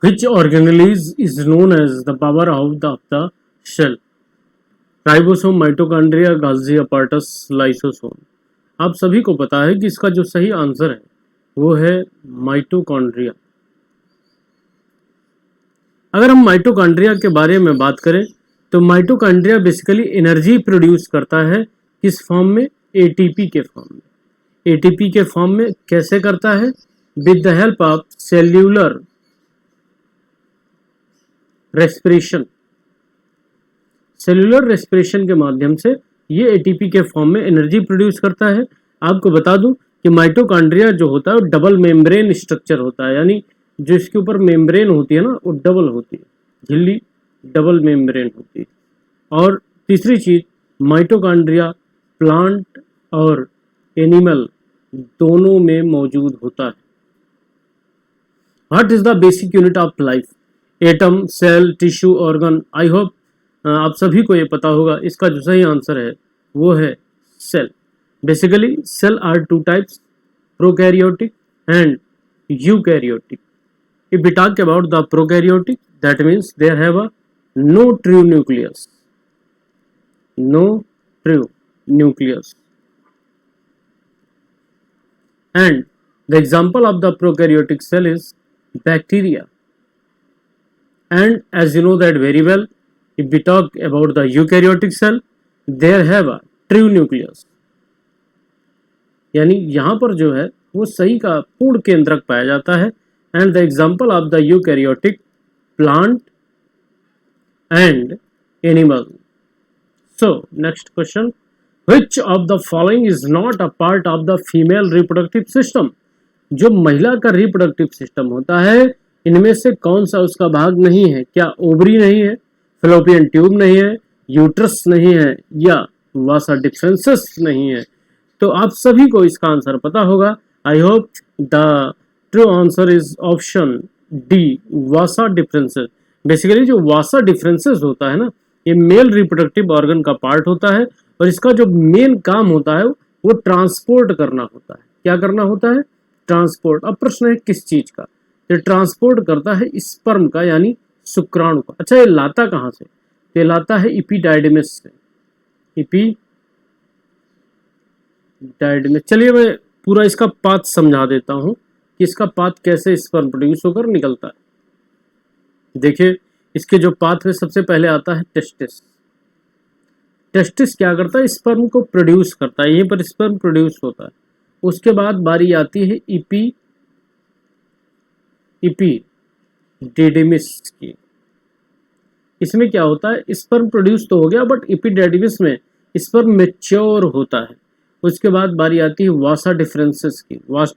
Which organelle is known as the power of the cell? Ribosome, mitochondria, गाल्जी apparatus, lysosome. आप सभी को पता है कि इसका जो सही आंसर है वो है माइटोकॉन्ड्रिया। अगर हम माइटोकॉन्ड्रिया के बारे में बात करें तो माइटोकॉन्ड्रिया बेसिकली एनर्जी प्रोड्यूस करता है किस फॉर्म में? एटीपी के फॉर्म में। एटीपी के फॉर्म में कैसे करता है? With the help of cellular respiration. Cellular respiration के माध्यम से ये एटीपी के फॉर्म में एनर्जी प्रोड्यूस करता है। आपको बता दूं कि माइटोकॉन्ड्रिया जो होता है वो डबल मेम्ब्रेन स्ट्रक्चर होता है, यानी जो इसके ऊपर मेम्ब्रेन होती है ना वो डबल होती है, झिल्ली डबल मेम्ब्रेन होती है। और तीसरी चीज, माइटोकॉन्ड्रिया प्लांट और एनिमल दोनों में मौजूद होता है। What is the basic unit of life? Atom, cell, tissue, organ. I hope आप सभी को ये पता होगा। इसका जो सही आंसर है वो है cell. Basically cell are two types, prokaryotic and eukaryotic. If we talk about the prokaryotic, that means they have a no true nucleus. No true nucleus. And the example of the prokaryotic cell is bacteria. And as you know that very well, if we talk about the eukaryotic cell, they have a true nucleus. यानी यहाँ पर जो है वो सही का पूर्ण केंद्रक पाया जाता है। And the example of the eukaryotic, plant and animal. So next question, which of the following is not a part of the female reproductive system? जो महिला का रिप्रोडक्टिव सिस्टम होता है इनमें से कौन सा उसका भाग नहीं है? क्या ओवरी नहीं है, फेलोपियन ट्यूब नहीं है, यूट्रस नहीं है, या वासा डिफरेंसेस नहीं है? तो आप सभी को इसका आंसर पता होगा। I hope the true answer is option D, Vasa differences. Basically जो वासा डिफरेंसेस होता है ना, ये मेल रिप्रोडक्टिव ऑर्गन का पार्ट होता है और इसका जो मेन काम होता है वो ट्रांसपोर्ट करना होता है। क्या करना होता है? ट्रांसपोर्ट। अब प्रश्न है किस चीज का? ये ट्रांसपोर्ट करता है स्पर्म का, यानी शुक्राणु का। अच्छा, ये लाता कहाँ से? ये लाता है इपीडाइडमिस से। इपीडाइडमिस। चलिए मैं पूरा इसका पाथ समझा देता हूँ कि इसका पाथ कैसे स्पर्म प्रोड्यूस होकर निकलता है। देखिए, इसके जो पाथ में सबसे पहले आता है टेस्टिस। टेस्टिस क्या करता है? स्पर्म को प्रोड्यूस करता है, यहीं पर स्पर्म प्रोड्यूस होता है। उसके बाद बारी आती है इपीडिडिमिस की। इसमें क्या होता है? स्पर्म प्रोड्यूस तो हो गया बट इपीडिडिमिस में स्पर्म मैच्योर होता है। उसके बाद बारी आती है वासा डिफरेंसेस की, वास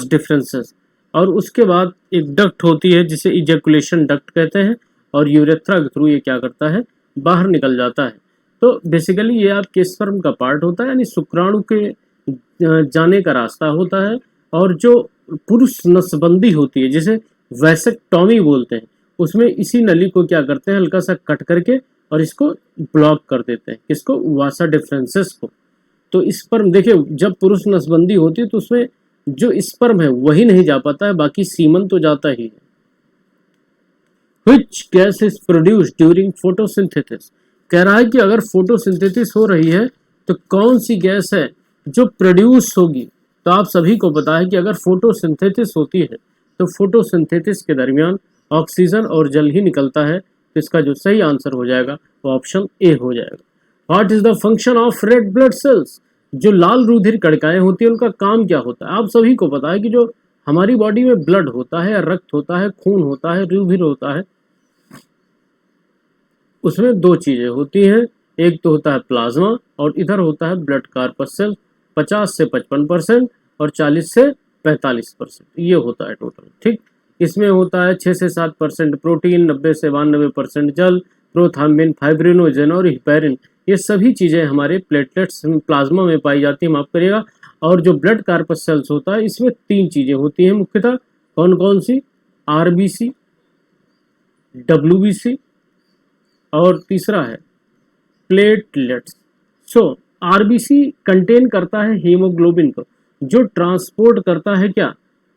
डिफरेंसेस। और उसके बाद एक डक्ट होती है जिसे इजैकुलेशन डक्ट कहते हैं, और यूरेथ्रा के थ्रू ये क्या करता है? बाहर निकल जाता है। तो बेसिकली ये आपके स्पर्म का पार्ट होता है, यानी शुक्राणु के जाने का रास्ता होता है। और जो पुरुष नसबंदी होती है जिसे वैसेक्टॉमी बोलते हैं, उसमें इसी नली को क्या करते हैं? हल्का सा कट करके और इसको ब्लॉक कर देते हैं। किसको? वासा डिफरेंसेस को। तो स्पर्म, देखिए जब पुरुष नसबंदी होती है तो उसमें जो स्पर्म है वही नहीं जा पाता है, बाकी सीमन तो जाता ही है। Which gas is produced during photosynthesis? कह रहा है कि अगर फोटोसिंथेसिस हो रही है तो कौन सी गैस है जो प्रोड्यूस होगी? तो आप सभी को पता है कि अगर फोटोसिंथेसिस होती है तो फोटोसिंथेसिस के दरमियान ऑक्सीजन और जल ही निकलता है। तो इसका जो सही आंसर हो जाएगा वो ऑप्शन ए हो जाएगा। What is the function of red blood cells? जो लाल रुधिर कणिकाएं होती है उनका काम क्या होता है? आप सभी को पता है कि जो हमारी बॉडी में ब्लड होता है, रक्त होता है, खून होता है, रुधिर होता है, उसमें दो चीजें होती हैं। एक तो होता है प्लाज्मा और इधर होता है ब्लड कार्पस्कल। 50 से 55% और 40 से 45% ये होता है टोटल। ठीक, इसमें होता है 6 से 7% प्रोटीन, 90 से 92% जल, प्रोथाम्बिन, फाइब्रिनोजन और हिपैरिन। ये सभी चीजें हमारे प्लेटलेट्स प्लाज्मा में पाई जाती है, माफ करिएगा। और जो ब्लड कार्पस्कल्स होता है इसमें 3 चीजें होती हैं मुख्यतः। कौन कौन सी? आरबीसी, डब्ल्यूबीसी और तीसरा है प्लेटलेट्स। सो आरबीसी कंटेन करता है हीमोग्लोबिन को, जो ट्रांसपोर्ट करता है क्या,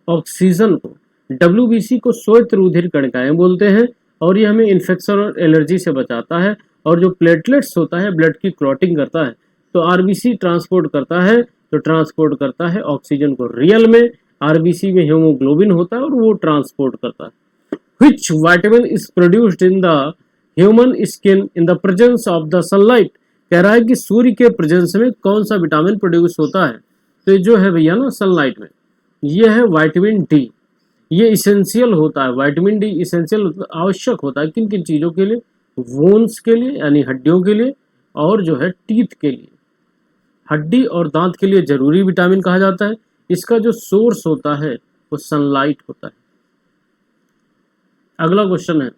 ऑक्सीजन को। डब्ल्यूबीसी को श्वेत रुधिर कणिकाएं बोलते हैं और ये हमें इन्फेक्शन और एलर्जी से बचाता है। और जो प्लेटलेट्स होता है ब्लड की क्लॉटिंग करता है। तो आरबीसी ट्रांसपोर्ट करता है, तो ट्रांसपोर्ट करता है ऑक्सीजन को। रियल में आरबीसी में हीमोग्लोबिन होता है और वो ट्रांसपोर्ट करता है। Which vitamin is produced in the human skin in the presence of the sunlight? कह रहा है कि सूर्य के प्रेजेंस में कौन सा विटामिन प्रोड्यूस होता है। तो ये जो है भैया ना सनलाइट में, ये है विटामिन डी। ये इसेंशियल होता है, विटामिन डी इसेंशियल आवश्यक होता है किन किन चीज़ों के लिए, वोन्स के लिए यानी हड्डियों के लिए, और जो है टीथ के लिए, हड्डी और दांत के लिए जरूरी विटामिन कहा जाता है। इसका जो सोर्स होता है वो सनलाइट होता है। अगला क्वेश्चन है,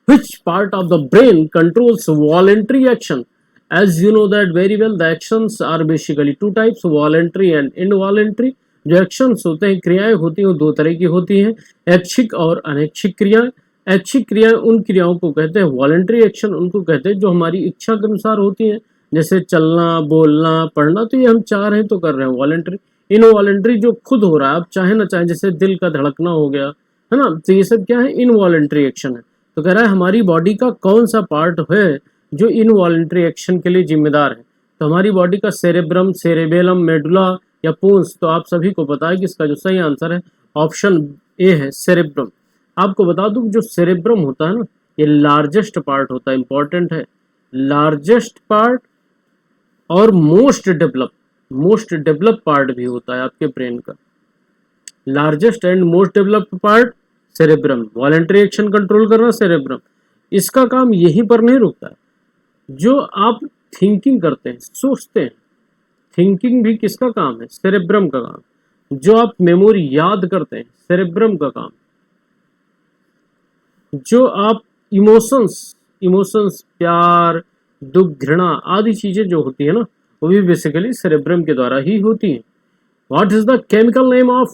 which part of the brain controls voluntary action? As you know that very well, the actions are basically two types, voluntary and involuntary. जो एक्शंस होते हैं, क्रियाएं होती हैं, वो दो तरह की होती हैं, ऐच्छिक और अनैच्छिक क्रियाएं। ऐच्छिक क्रियाएं उन क्रियाओं को कहते हैं, वॉलंटरी एक्शन उनको कहते हैं जो हमारी इच्छा के अनुसार होती हैं, जैसे चलना, बोलना, पढ़ना। तो ये हम चाह रहे हैं तो कर रहे हैं वॉलंटरी। इनवॉलंटरी जो खुद हो रहा है, आप चाहे ना चाहे, जैसे दिल का धड़कना हो गया है ना, तो ये सब क्या है, इनवॉलंटरी एक्शन है। तो कह रहा है हमारी बॉडी का कौन सा पार्ट है जो इनवॉलंटरी एक्शन के लिए जिम्मेदार है। तो हमारी बॉडी का सेरेब्रम, सेरेबेलम, मेडुला या पोन्स। तो आप सभी को पता है कि इसका जो सही आंसर है ऑप्शन ए है, सेरेब्रम। आपको बता दूं जो सेरेब्रम होता है ना, ये लार्जेस्ट पार्ट होता है, इंपॉर्टेंट है, लार्जेस्ट पार्ट और मोस्ट डेवलप पार्ट भी होता है आपके ब्रेन का। Largest and most developed part cerebrum, voluntary action control करना सेरेब्रम। इसका काम यहीं पर नहीं रुकता है, जो आप थिंकिंग करते हैं, सोचते हैं, थिंकिंग भी किसका काम है, सेरेब्रम का काम। जो आप मेमोरी याद करते हैं, सेरेब्रम का काम। जो आप इमोशंस प्यार, दुख, घृणा आदि चीजें जो होती है ना, वो भी बेसिकली सेरेब्रम के द्वारा ही होती है। What is the chemical name of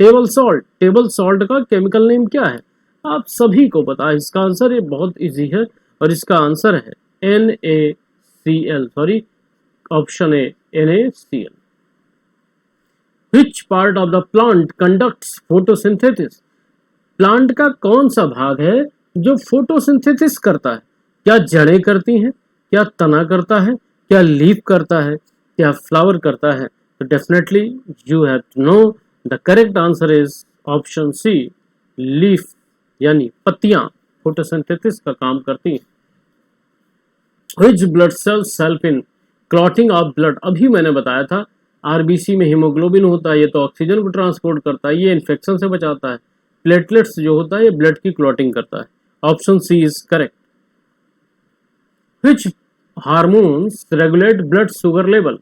table salt? Table salt का केमिकल नेम क्या है? आप सभी को पता है इसका आंसर, ये बहुत इजी है और इसका आंसर है NaCl, sorry option A NaCl। Which part of the plant conducts photosynthesis? Plant का कौन सा भाग है जो फोटोसिंथेसिस करता है? क्या जड़ें करती हैं, क्या तना करता है, क्या लीफ करता है, क्या फ्लावर करता है? तो definitely you have to know the correct answer is option C, leaf यानी पत्तियां फोटोसिंथेसिस का काम करती हैं। Which blood cells help in clotting of blood? अभी मैंने बताया था आरबीसी में हीमोग्लोबिन होता है, ये तो ऑक्सीजन को ट्रांसपोर्ट करता है, ये इन्फेक्शन से बचाता है। प्लेटलेट्स जो होता है ये ब्लड की क्लॉटिंग करता है। Option C is correct. Which hormones regulate blood sugar level?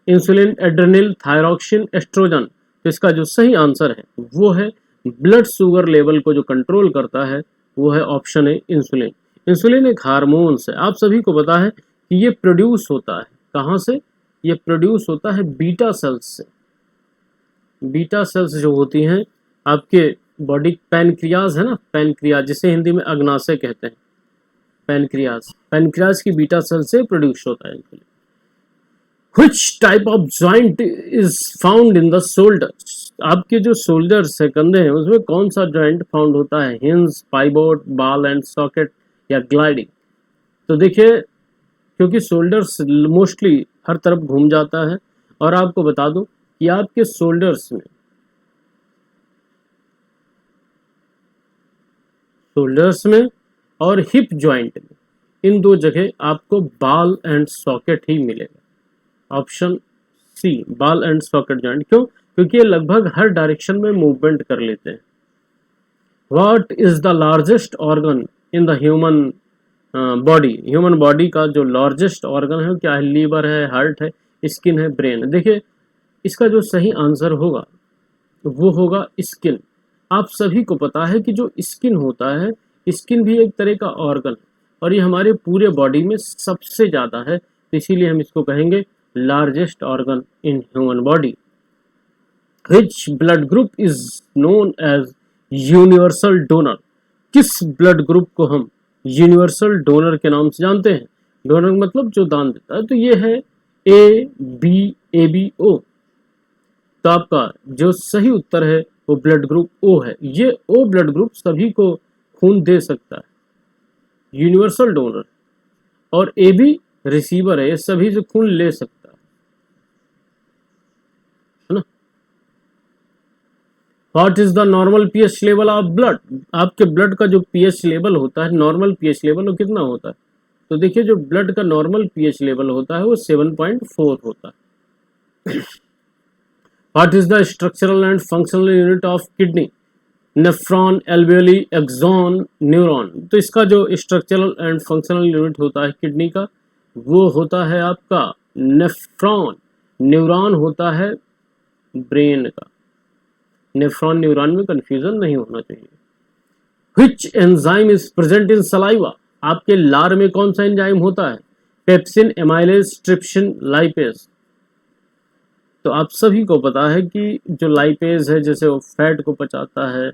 Insulin, adrenal, thyroxine, estrogen. तो इसका जो सही आंसर है वो है ब्लड शुगर लेवल को जो कंट्रोल करता है वो है ऑप्शन ए, इंसुलिन। इंसुलिन एक हार्मोन्स है, आप सभी को पता है कि ये प्रोड्यूस होता है कहाँ से? ये प्रोड्यूस होता है बीटा सेल्स से। बीटा सेल्स जो होती हैं आपके बॉडी, पैनक्रियाज है ना, पैनक्रियाज जिसे हिंदी में अग्नाशय कहते हैं, पैनक्रियाज की बीटा सेल से प्रोड्यूस होता है insulin. Which type of joint is found in the shoulders? आपके जो शोल्डर्स है, कंधे हैं, उसमें कौन सा जॉइंट फाउंड होता है? Hinge, pivot, ball and socket या ग्लाइडिंग? तो देखिए, क्योंकि शोल्डर्स मोस्टली हर तरफ घूम जाता है, और आपको बता दूं कि आपके शोल्डर्स में और हिप जॉइंट में, इन दो जगह आपको बॉल एंड सॉकेट ही मिलेगा। Option C, ball and socket joint. क्यों? क्योंकि ये लगभग हर डायरेक्शन में मूवमेंट कर लेते हैं। What is the largest organ in the human body? Human body का जो लार्जेस्ट ऑर्गन है क्या है? लीवर है, हार्ट है, स्किन है, ब्रेन। देखिए, इसका जो सही आंसर होगा वो होगा स्किन। आप सभी को पता है कि जो स्किन होता है, स्किन भी एक तरह का ऑर्गन है और ये हमारे पूरे बॉडी में सबसे ज़्यादा है, तो इसीलिए हम इसको कहेंगे largest organ in human body. Which blood group is known as universal donor? किस ब्लड ग्रुप को हम यूनिवर्सल डोनर के नाम से जानते हैं? डोनर मतलब जो दान देता है, तो ये है ABO। तो आपका जो सही उत्तर है वो ब्लड ग्रुप O है। ये O ब्लड ग्रुप सभी को खून दे सकता है, यूनिवर्सल डोनर, और AB रिसीवर है, ये सभी से खून ले सकता है ना। What is the normal pH level of blood? आपके ब्लड का जो पीएच लेवल होता है, नॉर्मल पीएच लेवल, वो कितना होता है? तो देखिए, जो ब्लड का नॉर्मल पीएच लेवल होता है वो 7.4 होता है। What is the structural and functional unit of kidney? Nephron, alveoli, axon, neuron. तो इसका जो स्ट्रक्चरल एंड फंक्शनल यूनिट होता है किडनी का, वो होता है आपका नेफ्रॉन। न्यूरॉन होता है ब्रेन का। नेफ्रॉन न्यूरॉन में कंफ्यूजन नहीं होना चाहिए। Which enzyme is present in saliva? आपके लार में कौन सा एंजाइम होता है? Pepsin, amylase, trypsin, lipase. तो आप सभी को पता है कि जो लाइपेज है, जैसे वो फैट को पचाता है,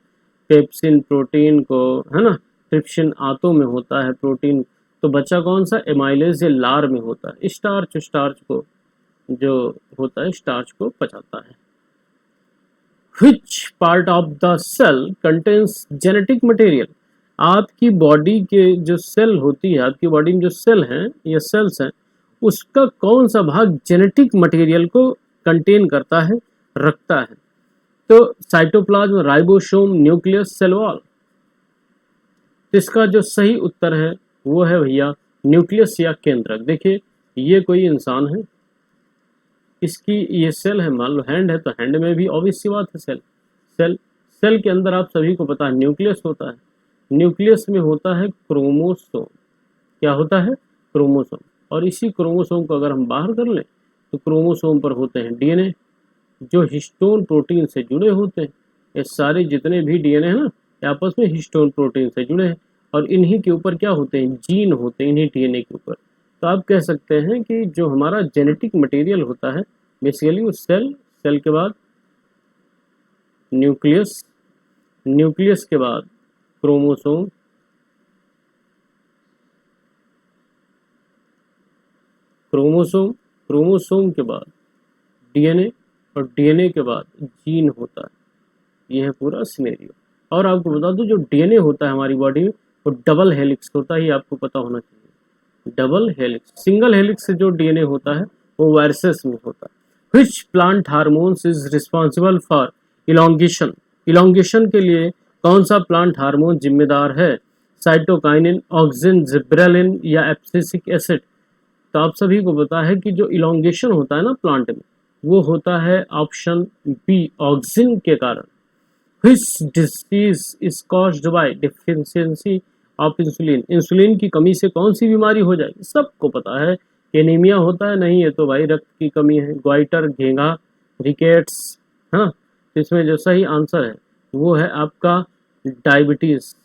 पेप्सिन प्रोटीन को, है ना, ट्रिप्सिन आंतों में होता है प्रोटीन, तो बचा कौन सा? एमाइलेज, ये लार में होता है। स्टार्च को जो होता है, स्टार्च को पचाता है। Which part of the cell contains genetic material? आपकी बॉडी के जो सेल होती है, आपकी बॉडी में जो सेल हैं या सेल्स हैं, उसका कौन सा भाग जेनेटिक मटेरियल को कंटेन करता है, रखता है? तो cytoplasm, ribosome, nucleus, cell wall. इसका जो सही उत्तर है वो है भैया न्यूक्लियस या केंद्रक। देखिए, ये कोई इंसान है, इसकी ये सेल है, मान लो हैंड है, तो हैंड में भी ऑब्वियस सी बात है सेल के अंदर आप सभी को पता है न्यूक्लियस होता है। न्यूक्लियस में होता है क्रोमोसोम। क्या होता है? क्रोमोसोम। और इसी क्रोमोसोम को अगर हम बाहर कर लें तो क्रोमोसोम पर होते हैं डीएनए, जो हिस्टोन प्रोटीन से जुड़े होते हैं। ये सारे जितने भी डीएनए हैं ना, ये आपस में हिस्टोन प्रोटीन से जुड़े हैं, और इन्हीं के ऊपर क्या होते हैं? जीन होते हैं इन्हीं डीएनए के ऊपर। तो आप कह सकते हैं कि जो हमारा जेनेटिक मटेरियल होता है, बेसिकली वो सेल के बाद न्यूक्लियस के बाद क्रोमोसोम, क्रोमोसोम के बाद डीएनए, और डीएनए के बाद जीन होता है। यह है पूरा सिनेरियो। और आपको बता दूं, जो डीएनए होता है हमारी बॉडी में, वो डबल हेलिक्स होता है, ये आपको पता होना चाहिए। डबल हेलिक्स, सिंगल हेलिक्स से जो डीएनए होता है वो वायरसेस में होता है। Which plant hormones is responsible for elongation? Elongation के लिए कौन सा प्लांट हार्मोन जिम्मेदार है? साइटोकाइनिन, ऑक्सिन, जिब्रेलिन या एब्सिसिक एसिड। तो आप सभी को पता है कि जो इलॉन्गेशन होता है ना प्लांट में, वो होता है ऑप्शन बी, ऑक्सिन के कारण। Which disease is caused by deficiency of insulin? Insulin की कमी से कौन सी बीमारी हो जाएगी? सबको पता है कि एनीमिया होता है। नहीं है तो भाई रक्त की कमी है। ग्वाइटर, घेंघा, रिकेट्स, हाँ। तो इसमें जो सही आंसर है वो है आपका diabetes.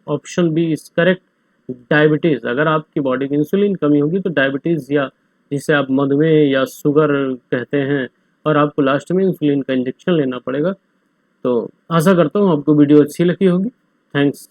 Option B is correct, diabetes. अगर आपकी बॉडी की इंसुलिन कमी होगी तो डायबिटीज, या जिसे आप मधुमेह या शुगर कहते हैं, और आपको लास्ट में इंसुलिन का इंजेक्शन लेना पड़ेगा। तो आशा करता हूँ आपको वीडियो अच्छी लगी होगी। थैंक्स।